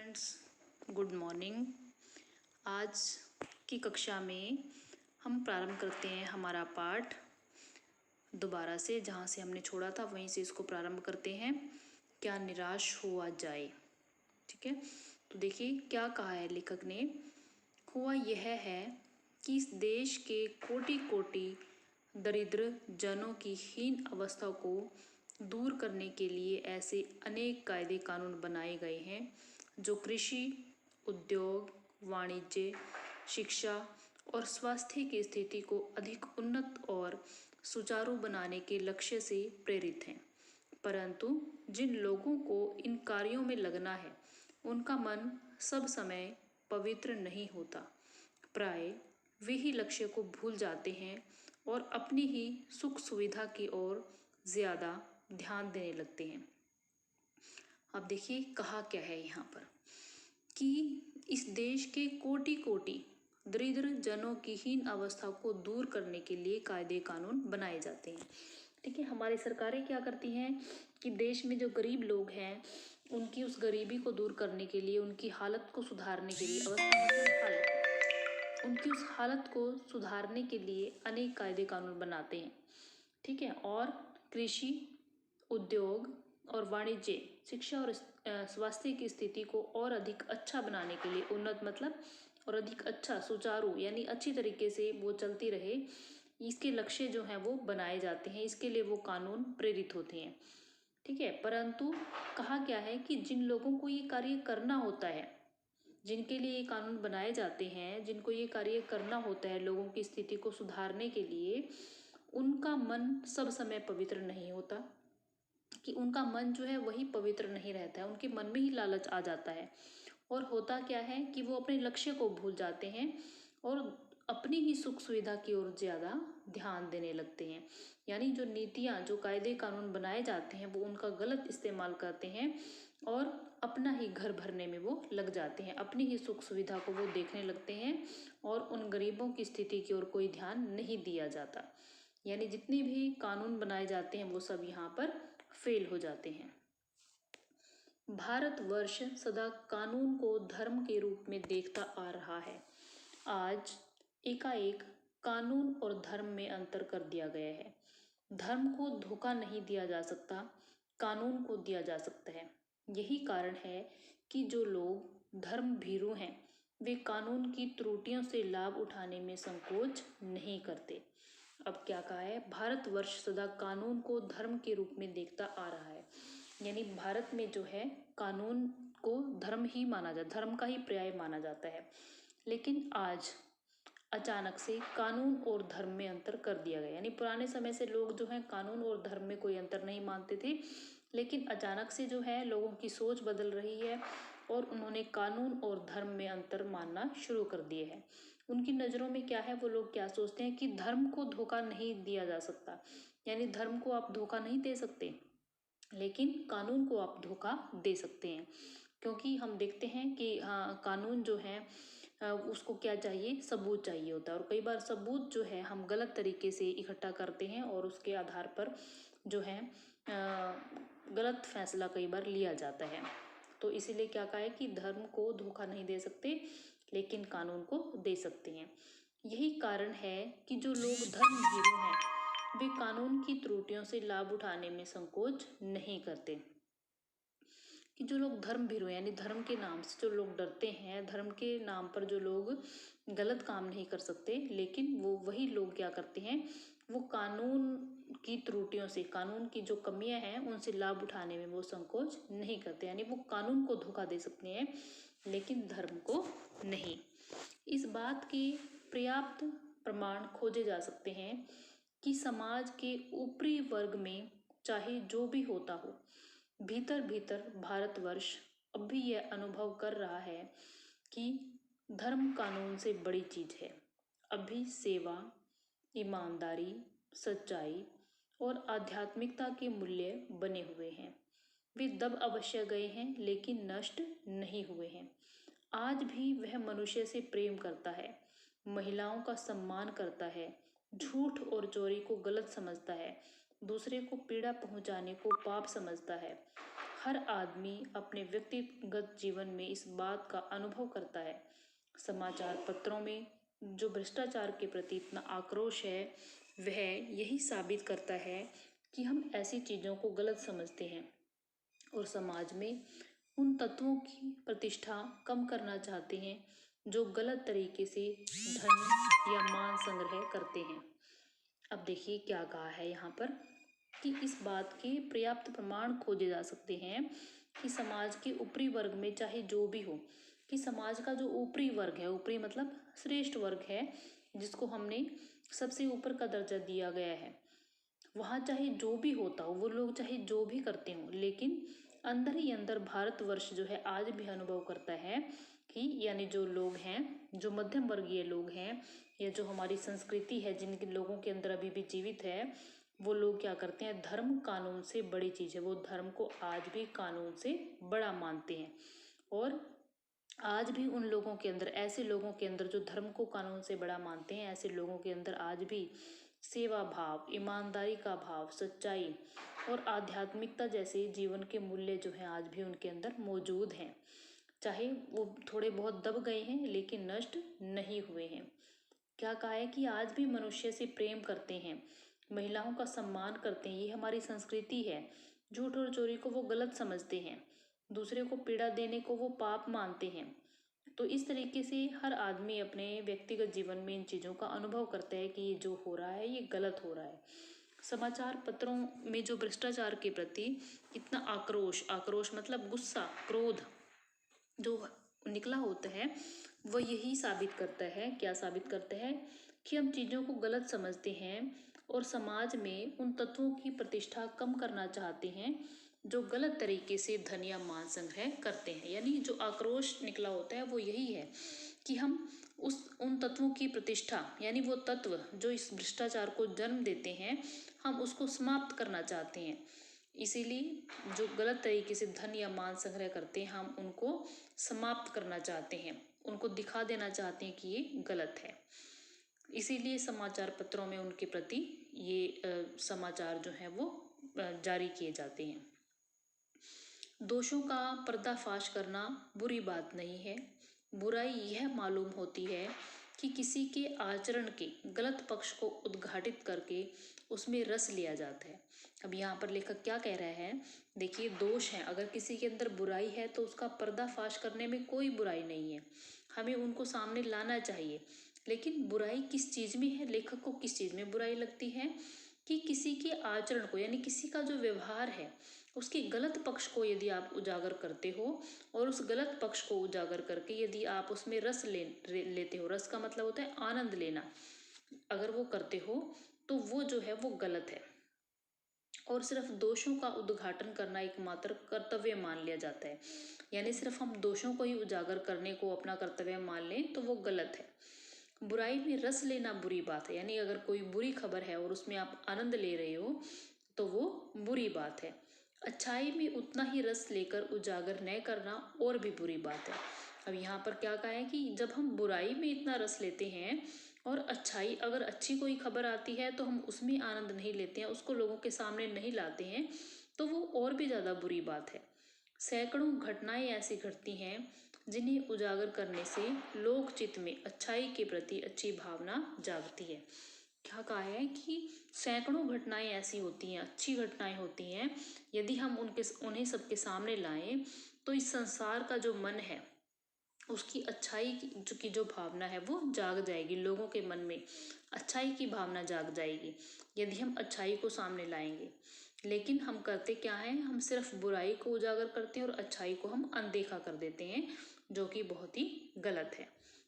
Friends, good morning. आज की कक्षा में हम प्रारंभ करते हैं हमारा पाठ दोबारा से, जहाँ से हमने छोड़ा था वहीं से इसको प्रारंभ करते हैं। क्या निराश हुआ जाए। ठीक है, तो देखिए क्या कहा है लेखक ने। हुआ यह है कि इस देश के कोटि कोटि दरिद्र जनों की हीन अवस्था को दूर करने के लिए ऐसे अनेक कायदे कानून बनाए गए हैं जो कृषि, उद्योग, वाणिज्य, शिक्षा और स्वास्थ्य की स्थिति को अधिक उन्नत और सुचारू बनाने के लक्ष्य से प्रेरित हैं। परंतु जिन लोगों को इन कार्यों में लगना है उनका मन सब समय पवित्र नहीं होता। प्राय वे ही लक्ष्य को भूल जाते हैं और अपनी ही सुख सुविधा की ओर ज्यादा ध्यान देने लगते हैं। अब देखिए कहा क्या है यहाँ पर कि इस देश के कोटि कोटि दरिद्र जनों की हीन अवस्था को दूर करने के लिए कायदे कानून बनाए जाते हैं। ठीक है, हमारी सरकारें क्या करती हैं कि देश में जो गरीब लोग हैं उनकी उस गरीबी को दूर करने के लिए, उनकी हालत को सुधारने के लिए, अवस्था मतलब हालत, उनकी उस हालत को सुधारने के लिए अनेक कायदे कानून बनाते हैं। ठीक है, और कृषि, उद्योग और वाणिज्य, शिक्षा और स्वास्थ्य की स्थिति को और अधिक अच्छा बनाने के लिए, उन्नत मतलब और अधिक अच्छा, सुचारू यानी अच्छी तरीके से वो चलती रहे, इसके लक्ष्य जो हैं वो बनाए जाते हैं। इसके लिए वो कानून प्रेरित होते हैं। ठीक है, परंतु कहा क्या है कि जिन लोगों को ये कार्य करना होता है, जिनके लिए ये कानून बनाए जाते हैं, जिनको ये कार्य करना होता है लोगों की स्थिति को सुधारने के लिए, उनका मन सब समय पवित्र नहीं होता, कि उनका मन जो है वही पवित्र नहीं रहता है। उनके मन में ही लालच आ जाता है और होता क्या है कि वो अपने लक्ष्य को भूल जाते हैं और अपनी ही सुख सुविधा की ओर ज़्यादा ध्यान देने लगते हैं। यानी जो नीतियाँ, जो कायदे कानून बनाए जाते हैं वो उनका गलत इस्तेमाल करते हैं और अपना ही घर भरने में वो लग जाते हैं, अपनी ही सुख सुविधा को वो देखने लगते हैं और उन गरीबों की स्थिति की ओर कोई ध्यान नहीं दिया जाता। यानी जितने भी कानून बनाए जाते हैं वो सब यहाँ पर फेल हो जाते हैं। भारतवर्ष सदा कानून को धर्म के रूप में देखता आ रहा है। आज एकाएक कानून और धर्म में अंतर कर दिया गया है। धर्म को धोखा नहीं दिया जा सकता, कानून को दिया जा सकता है। यही कारण है कि जो लोग धर्म भीरू हैं वे कानून की त्रुटियों से लाभ उठाने में संकोच नहीं करते। अब क्या कहा है, भारतवर्ष सदा कानून को धर्म के रूप में देखता आ रहा है। यानी भारत में जो है कानून को धर्म ही माना जाता, धर्म का ही पर्याय माना जाता है। लेकिन आज अचानक से कानून और धर्म में अंतर कर दिया गया। यानी पुराने समय से लोग जो है कानून और धर्म में कोई अंतर नहीं मानते थे, लेकिन अचानक से जो है लोगों की सोच बदल रही है और उन्होंने कानून और धर्म में अंतर मानना शुरू कर दिए हैं। उनकी नज़रों में क्या है, वो लोग क्या सोचते हैं कि धर्म को धोखा नहीं दिया जा सकता। यानी धर्म को आप धोखा नहीं दे सकते, लेकिन कानून को आप धोखा दे सकते हैं। क्योंकि हम देखते हैं कि हाँ, कानून जो है उसको क्या चाहिए, सबूत चाहिए होता है, और कई बार सबूत जो है हम गलत तरीके से इकट्ठा करते हैं और उसके आधार पर जो है गलत फैसला कई बार लिया जाता है। तो इसीलिए क्या कहा है कि धर्म को धोखा नहीं दे सकते, लेकिन कानून को दे सकते हैं। यही कारण है कि जो लोग धर्म भीरू हैं वे कानून की त्रुटियों से लाभ उठाने में संकोच नहीं करते। कि जो लोग धर्म भीरू यानी धर्म के नाम से जो लोग डरते हैं, धर्म के नाम पर जो लोग गलत काम नहीं कर सकते, लेकिन वो वही लोग क्या करते हैं, वो कानून की त्रुटियों से, कानून की जो कमियां हैं उनसे लाभ उठाने में वो संकोच नहीं करते। यानी वो कानून को धोखा दे सकते हैं लेकिन धर्म को नहीं। इस बात के पर्याप्त प्रमाण खोजे जा सकते हैं कि समाज के ऊपरी वर्ग में चाहे जो भी होता हो, भीतर भीतर भारतवर्ष अब भी यह अनुभव कर रहा है कि धर्म कानून से बड़ी चीज है। अभी सेवा, ईमानदारी, सच्चाई और आध्यात्मिकता के मूल्य बने हुए हैं। वे दब अवश्य गए हैं लेकिन नष्ट नहीं हुए हैं। आज भी वह मनुष्य से प्रेम करता है, महिलाओं का सम्मान करता है, झूठ और चोरी को गलत समझता है, दूसरे को पीड़ा पहुंचाने को पाप समझता है, हर आदमी अपने व्यक्तिगत जीवन में इस बात का अनुभव करता है। समाचार पत्रों में जो भ्रष्टाचार के प्रति इतना आक्रोश है, वह यही साबित करता है कि हम ऐसी चीज़ों को गलत समझते हैं और समाज में उन तत्वों की प्रतिष्ठा कम करना चाहते हैं जो गलत तरीके से धन या मान संग्रह करते हैं। अब देखिए क्या कहा है यहाँ पर कि इस बात के पर्याप्त प्रमाण खोजे जा सकते हैं कि समाज के ऊपरी वर्ग में चाहे जो भी हो, कि समाज का जो ऊपरी वर्ग है, ऊपरी मतलब श्रेष्ठ वर्ग है, जिसको हमने सबसे ऊपर का दर्जा दिया गया है, वहाँ चाहे जो भी होता हो, वो लोग चाहे जो भी करते हों, लेकिन अंदर ही अंदर भारतवर्ष जो है आज भी अनुभव करता है कि यानी जो लोग हैं, जो मध्यम वर्गीय लोग हैं या जो हमारी संस्कृति है, जिनके लोगों के अंदर अभी भी जीवित है, वो लोग क्या करते हैं, धर्म कानून से बड़ी चीज़ है। वो धर्म को आज भी कानून से बड़ा मानते हैं और आज भी उन लोगों के अंदर, ऐसे लोगों के अंदर जो धर्म को कानून से बड़ा मानते हैं, ऐसे लोगों के अंदर आज भी सेवा भाव, ईमानदारी का भाव, सच्चाई और आध्यात्मिकता जैसे जीवन के मूल्य जो हैं आज भी उनके अंदर मौजूद हैं। चाहे वो थोड़े बहुत दब गए हैं लेकिन नष्ट नहीं हुए हैं। क्या कहा है कि आज भी मनुष्य से प्रेम करते हैं, महिलाओं का सम्मान करते हैं, ये हमारी संस्कृति है। झूठ और चोरी को वो गलत समझते हैं, दूसरे को पीड़ा देने को वो पाप मानते हैं। तो इस तरीके से हर आदमी अपने व्यक्तिगत जीवन में इन चीज़ों का अनुभव करता है कि ये जो हो रहा है ये गलत हो रहा है। समाचार पत्रों में जो भ्रष्टाचार के प्रति इतना आक्रोश, आक्रोश मतलब गुस्सा, क्रोध जो निकला होता है, वह यही साबित करता है, क्या साबित करता है कि हम चीज़ों को गलत समझते हैं और समाज में उन तत्वों की प्रतिष्ठा कम करना चाहते हैं जो गलत तरीके से धन या मान संग्रह करते हैं। यानी जो आक्रोश निकला होता है वो यही है कि हम उन तत्वों की प्रतिष्ठा, यानी वो तत्व जो इस भ्रष्टाचार को जन्म देते हैं, हम उसको समाप्त करना चाहते हैं। इसीलिए जो गलत तरीके से धन या मान संग्रह करते हैं, हम उनको समाप्त करना चाहते हैं, उनको दिखा देना चाहते हैं कि ये गलत है। इसीलिए समाचार पत्रों में उनके प्रति ये समाचार जो है वो जारी किए जाते हैं। दोषों का पर्दाफाश करना बुरी बात नहीं है। बुराई यह मालूम होती है कि किसी के आचरण के गलत पक्ष को उद्घाटित करके उसमें रस लिया जाता है। अब यहाँ पर लेखक क्या कह रहे हैं, देखिए दोष है, अगर किसी के अंदर बुराई है तो उसका पर्दाफाश करने में कोई बुराई नहीं है, हमें उनको सामने लाना चाहिए। लेकिन बुराई किस चीज़ में है, लेखक को किस चीज़ में बुराई लगती है कि किसी के आचरण को, यानी किसी का जो व्यवहार है उसके गलत पक्ष को यदि आप उजागर करते हो और उस गलत पक्ष को उजागर करके यदि आप उसमें रस लेते हो, रस का मतलब होता है आनंद लेना, अगर वो करते हो तो वो जो है वो गलत है। और सिर्फ दोषों का उद्घाटन करना एकमात्र कर्तव्य मान लिया जाता है, यानी सिर्फ हम दोषों को ही उजागर करने को अपना कर्तव्य मान लें तो वो गलत है। बुराई में रस लेना बुरी बात है, यानी अगर कोई बुरी खबर है और उसमें आप आनंद ले रहे हो तो वो बुरी बात है। अच्छाई में उतना ही रस लेकर उजागर न करना और भी बुरी बात है। अब यहाँ पर क्या कहा है कि जब हम बुराई में इतना रस लेते हैं और अच्छाई, अगर अच्छी कोई खबर आती है तो हम उसमें आनंद नहीं लेते हैं, उसको लोगों के सामने नहीं लाते हैं, तो वो और भी ज़्यादा बुरी बात है। सैकड़ों घटनाएं ऐसी घटती हैं जिन्हें उजागर करने से लोक चित्त में अच्छाई के प्रति अच्छी भावना जागती है। क्या कहा है कि सैकड़ों घटनाएं ऐसी होती हैं, अच्छी घटनाएं होती हैं, यदि हम उन्हें सबके सामने लाएं तो इस संसार का जो मन है उसकी अच्छाई की जो भावना है वो जाग जाएगी, लोगों के मन में अच्छाई की भावना जाग जाएगी यदि हम अच्छाई को सामने लाएंगे। लेकिन हम करते क्या है, हम सिर्फ बुराई को उजागर करते हैं और अच्छाई को हम अनदेखा कर देते हैं, जो कि बहुत ही गलत है।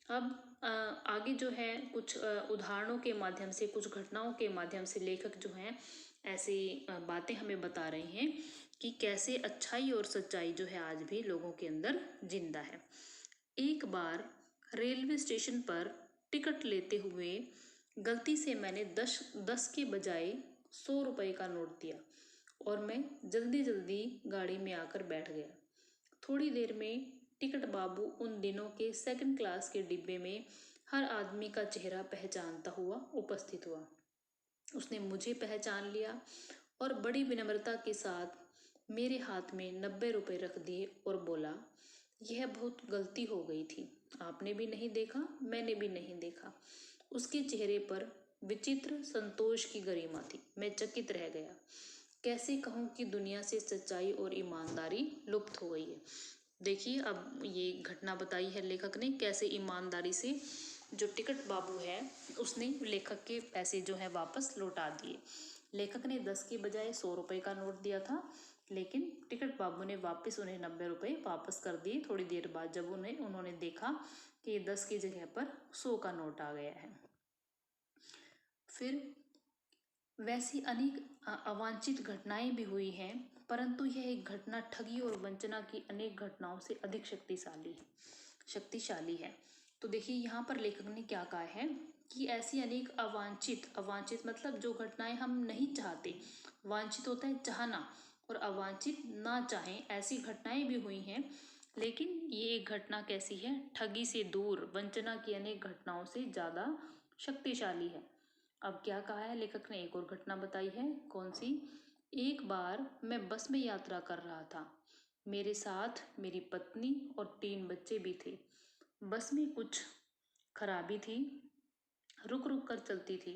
अब आगे जो है कुछ उदाहरणों के माध्यम से, कुछ घटनाओं के माध्यम से लेखक जो हैं ऐसी बातें हमें बता रहे हैं कि कैसे अच्छाई और सच्चाई जो है आज भी लोगों के अंदर जिंदा है। एक बार रेलवे स्टेशन पर टिकट लेते हुए गलती से मैंने 10 के बजाय 100 रुपये का नोट दिया और मैं जल्दी जल्दी गाड़ी में आकर बैठ गया। थोड़ी देर में टिकट बाबू उन दिनों के सेकंड क्लास के डिब्बे में हर आदमी का चेहरा पहचानता हुआ उपस्थित हुआ। उसने मुझे पहचान लिया और बड़ी विनम्रता के साथ मेरे हाथ में 90 रुपए रख दिए और बोला, यह बहुत गलती हो गई थी। आपने भी नहीं देखा, मैंने भी नहीं देखा। उसके चेहरे पर विचित्र संतोष की गरिमा थी। मैं चकित रह गया। कैसे कहूँ कि दुनिया से सच्चाई और ईमानदारी लुप्त हो गई है। देखिए, अब ये घटना बताई है लेखक ने, कैसे ईमानदारी से जो टिकट बाबू है उसने लेखक के पैसे जो है वापस लौटा दिए। लेखक ने 10 के बजाय 100 रुपए का नोट दिया था, लेकिन टिकट बाबू ने वापस उन्हें 90 रुपए वापस कर दिए थोड़ी देर बाद, जब उन्होंने देखा कि 10 की जगह पर 100 का नोट आ गया है। फिर वैसी अनेक अवांछित घटनाएं भी हुई हैं, परंतु यह एक घटना ठगी और वंचना की अनेक घटनाओं से अधिक शक्तिशाली है। तो देखिए, यहाँ पर लेखक ने क्या कहा है कि ऐसी अनेक अवांछित मतलब जो घटनाएं हम नहीं चाहते, वांछित होता है चाहना और अवांछित ना चाहें, ऐसी घटनाएं भी हुई हैं। लेकिन ये एक घटना कैसी है, ठगी से दूर, वंचना की अनेक घटनाओं से ज़्यादा शक्तिशाली है। अब क्या कहा है लेखक ने, एक और घटना बताई है। कौन सी? एक बार मैं बस में यात्रा कर रहा था। मेरे साथ मेरी पत्नी और 3 बच्चे भी थे। बस में कुछ खराबी थी, रुक रुक कर चलती थी।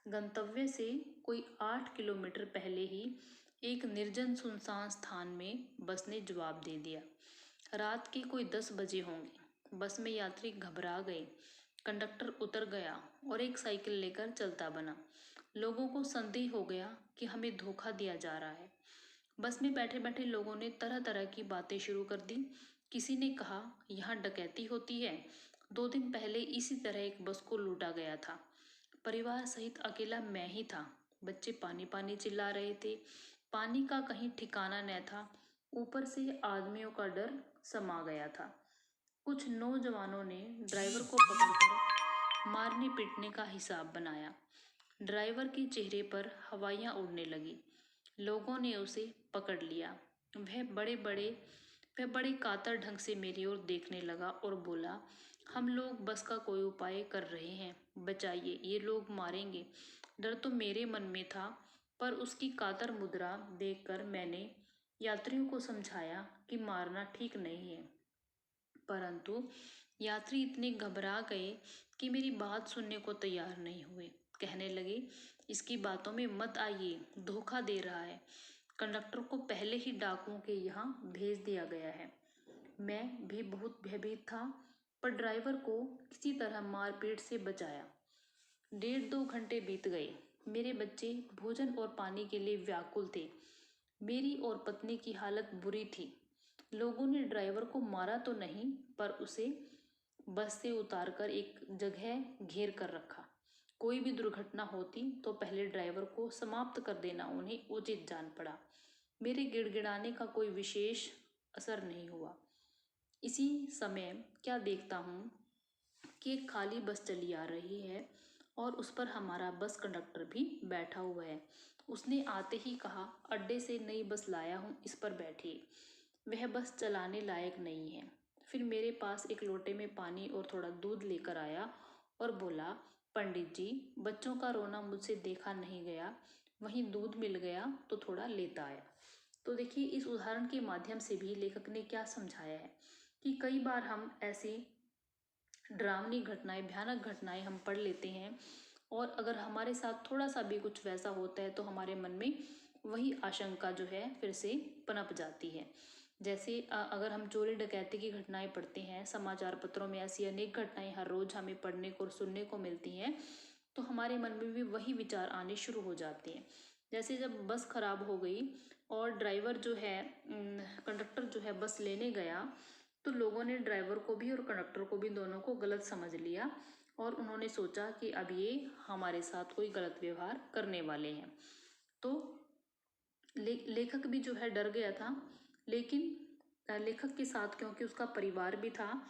गंतव्य से कोई 8 किलोमीटर पहले ही एक निर्जन सुनसान स्थान में बस ने जवाब दे दिया। रात के कोई 10 बजे होंगे। बस में यात्री घबरा गए। कंडक्टर उतर गया और एक साइकिल लेकर चलता बना। लोगों को संदेह हो गया कि हमें धोखा दिया जा रहा है। बस में बैठे बैठे लोगों ने तरह तरह की बातें शुरू कर दी। किसी ने कहा, यहाँ डकैती होती है। 2 दिन पहले इसी तरह एक बस को लूटा गया था। परिवार सहित अकेला मैं ही था। बच्चे पानी पानी चिल्ला रहे थे। पानी का कहीं ठिकाना न था। ऊपर से आदमियों का डर समा गया था। कुछ नौजवानों ने ड्राइवर को पकड़कर मारने पीटने का हिसाब बनाया। ड्राइवर के चेहरे पर हवाइयाँ उड़ने लगी। लोगों ने उसे पकड़ लिया। वह बड़े कातर ढंग से मेरी ओर देखने लगा और बोला, हम लोग बस का कोई उपाय कर रहे हैं, बचाइए, ये लोग मारेंगे। डर तो मेरे मन में था, पर उसकी कातर मुद्रा देखकर मैंने यात्रियों को समझाया कि मारना ठीक नहीं है। परंतु यात्री इतने घबरा गए कि मेरी बात सुनने को तैयार नहीं हुए। कहने लगे, इसकी बातों में मत आइए, धोखा दे रहा है। कंडक्टर को पहले ही डाकुओं के यहाँ भेज दिया गया है। मैं भी बहुत भयभीत था, पर ड्राइवर को किसी तरह मारपीट से बचाया। 1.5-2 घंटे बीत गए। मेरे बच्चे भोजन और पानी के लिए व्याकुल थे। मेरी और पत्नी की हालत बुरी थी। लोगों ने ड्राइवर को मारा तो नहीं, पर उसे बस से उतारकर एक जगह घेर कर रखा। कोई भी दुर्घटना होती तो पहले ड्राइवर को समाप्त कर देना उन्हें उचित जान पड़ा। मेरे गिड़गिड़ाने का कोई विशेष असर नहीं हुआ। इसी समय क्या देखता हूँ कि एक खाली बस चली आ रही है और उस पर हमारा बस कंडक्टर भी बैठा हुआ है। उसने आते ही कहा, अड्डे से नई बस लाया हूँ, इस पर बैठिए। वह बस चलाने लायक नहीं है। फिर मेरे पास एक लोटे में पानी और थोड़ा दूध लेकर आया और बोला, पंडित जी, बच्चों का रोना मुझसे देखा नहीं गया, वहीं दूध मिल गया तो थोड़ा लेता आया। तो देखिए, इस उदाहरण के माध्यम से भी लेखक ने क्या समझाया है कि कई बार हम ऐसी डरावनी घटनाएं, भयानक घटनाएं हम पढ़ लेते हैं, और अगर हमारे साथ थोड़ा सा भी कुछ वैसा होता है तो हमारे मन में वही आशंका जो है फिर से पनप जाती है। जैसे अगर हम चोरी डकैती की घटनाएं पढ़ते हैं, समाचार पत्रों में ऐसी अनेक घटनाएं हर रोज हमें पढ़ने को और सुनने को मिलती हैं, तो हमारे मन में भी वही विचार आने शुरू हो जाते हैं। जैसे जब बस खराब हो गई और ड्राइवर जो है, कंडक्टर जो है बस लेने गया, तो लोगों ने ड्राइवर को भी और कंडक्टर को भी, दोनों को गलत समझ लिया और उन्होंने सोचा कि अब ये हमारे साथ कोई गलत व्यवहार करने वाले हैं। तो लेखक भी जो है डर गया था, लेकिन लेखक के साथ क्योंकि उसका परिवार भी था,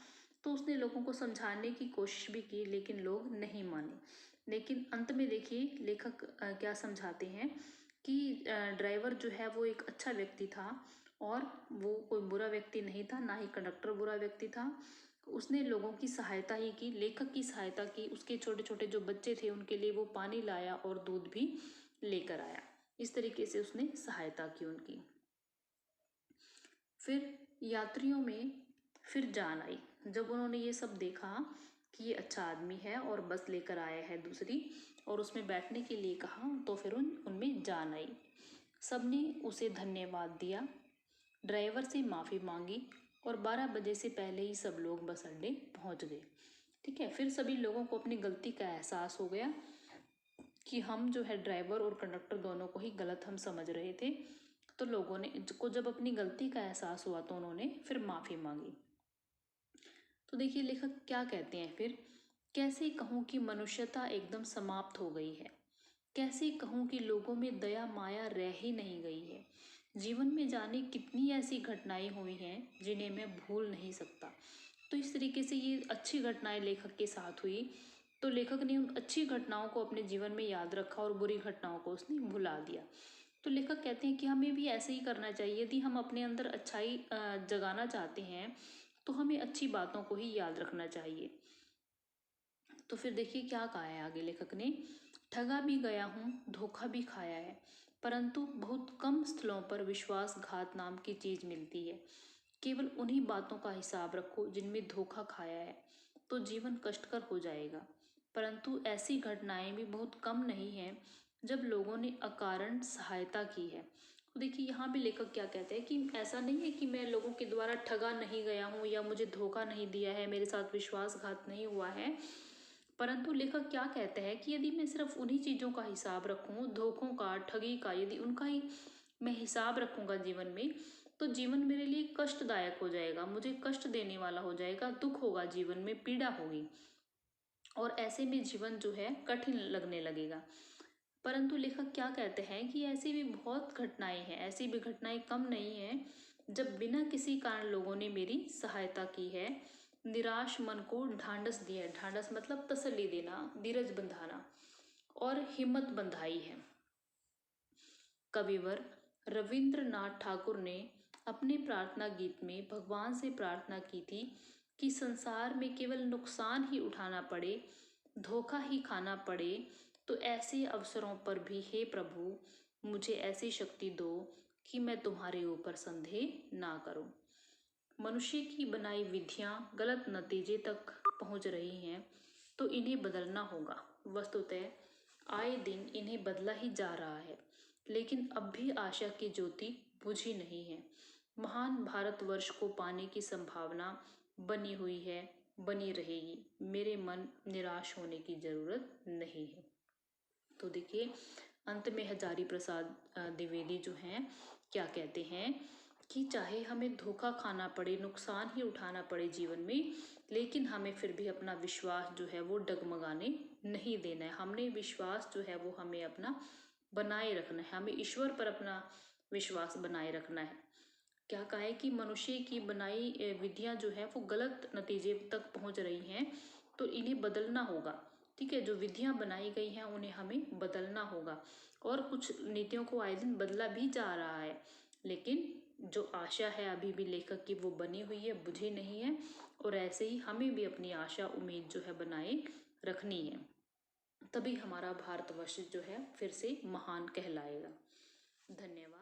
तो उसने लोगों को समझाने की कोशिश भी की, लेकिन लोग नहीं माने। लेकिन अंत में देखिए लेखक क्या समझाते हैं कि ड्राइवर जो है वो एक अच्छा व्यक्ति था और वो कोई बुरा व्यक्ति नहीं था, ना ही कंडक्टर बुरा व्यक्ति था। उसने लोगों की सहायता ही की, लेखक की सहायता की। उसके छोटे छोटे जो बच्चे थे उनके लिए वो पानी लाया और दूध भी लेकर आया। इस तरीके से उसने सहायता की उनकी। फिर यात्रियों में फिर जान आई। जब उन्होंने ये सब देखा कि ये अच्छा आदमी है और बस लेकर आया है दूसरी और उसमें बैठने के लिए कहा, तो फिर उनमें जान आई। सबने उसे धन्यवाद दिया, ड्राइवर से माफ़ी मांगी और 12 बजे से पहले ही सब लोग बस अड्डे पहुंच गए। ठीक है, फिर सभी लोगों को अपनी गलती का एहसास हो गया कि हम जो है ड्राइवर और कंडक्टर दोनों को ही गलत हम समझ रहे थे। तो लोगों ने को जब अपनी गलती का एहसास हुआ तो उन्होंने फिर माफ़ी मांगी। तो देखिए लेखक क्या कहते हैं फिर, कैसे कहूँ कि मनुष्यता एकदम समाप्त हो गई है, कैसे कहूँ कि लोगों में दया माया रह ही नहीं गई है। जीवन में जाने कितनी ऐसी घटनाएं हुई हैं जिन्हें मैं भूल नहीं सकता। तो इस तरीके से ये अच्छी घटनाएं लेखक के साथ हुई, तो लेखक ने उन अच्छी घटनाओं को अपने जीवन में याद रखा और बुरी घटनाओं को उसने भुला दिया। तो लेखक कहते हैं कि हमें भी ऐसे ही करना चाहिए। यदि हम अपने अंदर अच्छाई जगाना चाहते हैं तो हमें अच्छी बातों को ही याद रखना चाहिए। तो फिर देखिए क्या कहा है आगे लेखक ने, ठगा भी गया हूँ, धोखा भी खाया है, परंतु बहुत कम स्थलों पर विश्वासघात नाम की चीज मिलती है। केवल उन्हीं बातों का हिसाब रखो जिनमें धोखा खाया है, तो जीवन कष्टकर हो जाएगा। परंतु ऐसी घटनाएं भी बहुत कम नहीं हैं जब लोगों ने अकारण सहायता की है। तो देखिए यहाँ भी लेखक क्या कहते हैं कि ऐसा नहीं है कि मैं लोगों के द्वारा ठगा नहीं गया हूँ या मुझे धोखा नहीं दिया है, मेरे साथ विश्वासघात नहीं हुआ है। परंतु लेखक क्या कहते हैं कि यदि मैं सिर्फ उन्हीं चीज़ों का हिसाब रखूं, धोखों का, ठगी का, यदि उनका ही मैं हिसाब रखूंगा जीवन में, तो जीवन मेरे लिए कष्टदायक हो जाएगा, मुझे कष्ट देने वाला हो जाएगा, दुख होगा, जीवन में पीड़ा होगी और ऐसे में जीवन जो है कठिन लगने लगेगा। परंतु लेखक क्या कहते हैं कि ऐसी भी बहुत घटनाएं हैं, ऐसी भी घटनाएं कम नहीं है जब बिना किसी कारण लोगों ने मेरी सहायता की है, निराश मन को ढांढस दिया है। ढांढस मतलब तसल्ली देना, धीरज बंधाना और हिम्मत बंधाई है। कविवर रविंद्रनाथ ठाकुर ने अपने प्रार्थना गीत में भगवान से प्रार्थना की थी कि संसार में केवल नुकसान ही उठाना पड़े, धोखा ही खाना पड़े, तो ऐसे अवसरों पर भी हे प्रभु मुझे ऐसी शक्ति दो कि मैं तुम्हारे ऊपर संदेह ना करूं। मनुष्य की बनाई विधियां गलत नतीजे तक पहुंच रही हैं, तो इन्हें बदलना होगा। वस्तुतः आए दिन इन्हें बदला ही जा रहा है, लेकिन अब भी आशा की ज्योति बुझी नहीं है। महान भारतवर्ष को पाने की संभावना बनी हुई है, बनी रहेगी। मेरे मन निराश होने की जरूरत नहीं है। तो देखिए अंत में हजारी प्रसाद द्विवेदी जो हैं क्या कहते हैं कि चाहे हमें धोखा खाना पड़े, नुकसान ही उठाना पड़े जीवन में, लेकिन हमें फिर भी अपना विश्वास जो है वो डगमगाने नहीं देना है। हमने विश्वास जो है वो हमें अपना बनाए रखना है, हमें ईश्वर पर अपना विश्वास बनाए रखना है। क्या कहा है कि मनुष्य की बनाई विधियां जो है वो गलत नतीजे तक पहुंच रही हैं, तो इन्हें बदलना होगा। ठीक है, जो विधियां बनाई गई हैं उन्हें हमें बदलना होगा और कुछ नीतियों को आए दिन बदला भी जा रहा है, लेकिन जो आशा है अभी भी लेखक की वो बनी हुई है, बुझी नहीं है। और ऐसे ही हमें भी अपनी आशा उम्मीद जो है बनाए रखनी है, तभी हमारा भारतवर्ष जो है फिर से महान कहलाएगा। धन्यवाद।